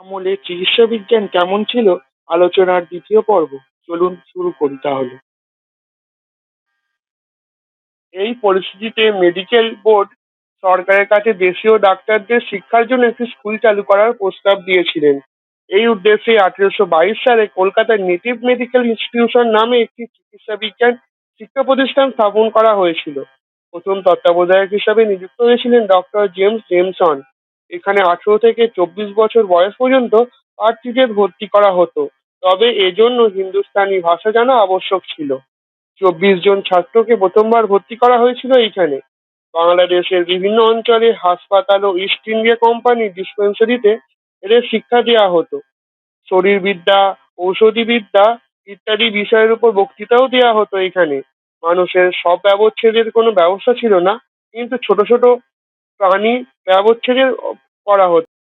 আমলে চিকিৎসা বিজ্ঞান কেমন ছিল আলোচনার দ্বিতীয় পর্ব। চলুন শুরু করি তাহলে। এই পরিস্থিতিতে মেডিকেল বোর্ড সরকারের কাছে দেশীয় ডাক্তারদের শিক্ষার জন্য একটি স্কুল চালু করার প্রস্তাব দিয়েছিলেন। এই উদ্দেশ্যে 1822 সালে কলকাতার নেটিভ মেডিকেল ইনস্টিটিউশন নামে একটি চিকিৎসা বিজ্ঞান শিক্ষা প্রতিষ্ঠান স্থাপন করা হয়েছিল। প্রথম তত্ত্বাবধায়ক হিসাবে নিযুক্ত হয়েছিলেন ডক্টর জেমস জেমসন। এখানে 18 থেকে 24 বছর বয়স পর্যন্ত প্রার্থীদের ভর্তি করা হতো, তবে এজন্য হিন্দুস্তানি ভাষা জানা আবশ্যক ছিল। 24 জন ছাত্রকে প্রথমবার ভর্তি করা হয়েছিল এইখানে। বাংলাদেশের বিভিন্ন অঞ্চলে হাসপাতাল ও ইস্ট ইন্ডিয়া কোম্পানি ডিসপেন্সারিতে এদের শিক্ষা দেওয়া হতো। শরীরবিদ্যা, ঔষধিবিদ্যা ইত্যাদি বিষয়ের উপর বক্তৃতাও দেওয়া হতো এখানে। মানুষের সব ব্যবচ্ছেদের কোনো ব্যবস্থা ছিল না, কিন্তু ছোট ছোট প্রাণী ব্যবচ্ছেদের করা হতো।